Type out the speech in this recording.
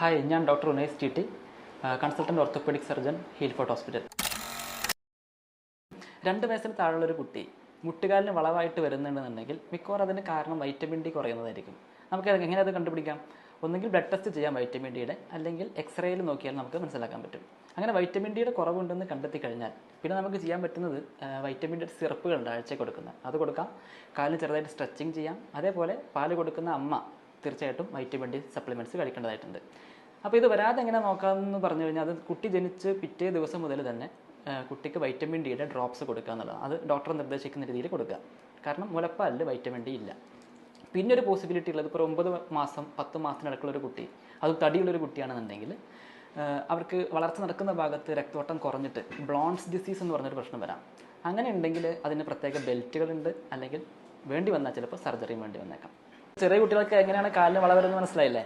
Hi, ഞാൻ doctor Unais T T, consultant orthopaedic surgeon, Healfort hospital. 2 വയസ്സിന് താഴെയുള്ളൊരു കുട്ടി മുട്ടുകാലിന് വളവായിട്ട് വരുന്നുണ്ടെന്നുണ്ടെങ്കിൽ മിക്കവാറും അതിന് കാരണം വൈറ്റമിൻ ഡി കുറയുന്നതായിരിക്കും. നമുക്ക് എങ്ങനെ അത് കണ്ടുപിടിക്കാം? ഒന്നുകിൽ ബ്ലഡ് ടെസ്റ്റ് ചെയ്യാം വൈറ്റമിൻ ഡിയുടെ, അല്ലെങ്കിൽ എക്സ്റേയിൽ നോക്കിയാൽ നമുക്ക് മനസ്സിലാക്കാൻ പറ്റും. അങ്ങനെ വൈറ്റമിൻ ഡിയുടെ കുറവുണ്ടെന്ന് കണ്ടെത്തി കഴിഞ്ഞാൽ പിന്നെ നമുക്ക് ചെയ്യാൻ പറ്റുന്നത് വൈറ്റമിൻ ഡി സിറപ്പുകളുണ്ട് ആഴ്ച കൊടുക്കുന്നത്, അത് കൊടുക്കാം. കാലിന് ചെറുതായിട്ട് സ്ട്രെച്ചിങ് ചെയ്യാം. അതേപോലെ പാല് കൊടുക്കുന്ന അമ്മ തീർച്ചയായിട്ടും വൈറ്റമിൻ ഡി സപ്ലിമെൻറ്റ്സ് കഴിക്കേണ്ടതായിട്ടുണ്ട്. അപ്പോൾ ഇത് വരാതെ എങ്ങനെ നോക്കാമെന്ന് പറഞ്ഞു കഴിഞ്ഞാൽ, അത് കുട്ടി ജനിച്ച് പിറ്റേ ദിവസം മുതൽ തന്നെ കുട്ടിക്ക് വൈറ്റമിൻ ഡിയുടെ ഡ്രോപ്സ് കൊടുക്കുക എന്നുള്ളതാണ്. അത് ഡോക്ടർ നിർദ്ദേശിക്കുന്ന രീതിയിൽ കൊടുക്കുക. കാരണം മുലപ്പാലിൽ വൈറ്റമിൻ ഡി ഇല്ല. പിന്നെ ഒരു പോസിബിലിറ്റി ഉള്ളത്, ഇപ്പോൾ 9 മാസം 10 മാസത്തിനടക്കുള്ളൊരു കുട്ടി, അത് തടിയുള്ളൊരു കുട്ടിയാണെന്നുണ്ടെങ്കിൽ അവർക്ക് വളർച്ച നടക്കുന്ന ഭാഗത്ത് രക്തോട്ടം കുറഞ്ഞിട്ട് ബ്ലോൺസ് ഡിസീസ് എന്ന് പറഞ്ഞൊരു പ്രശ്നം വരാം. അങ്ങനെ ഉണ്ടെങ്കിൽ അതിന് പ്രത്യേക ബെൽറ്റുകളുണ്ട്, അല്ലെങ്കിൽ വേണ്ടി വന്നാൽ ചിലപ്പോൾ സർജറിയും വേണ്ടി വന്നേക്കാം. ചെറിയ കുട്ടികൾക്ക് എങ്ങനെയാണ് കാലിന് വള വരുന്നത് മനസ്സിലായില്ലേ?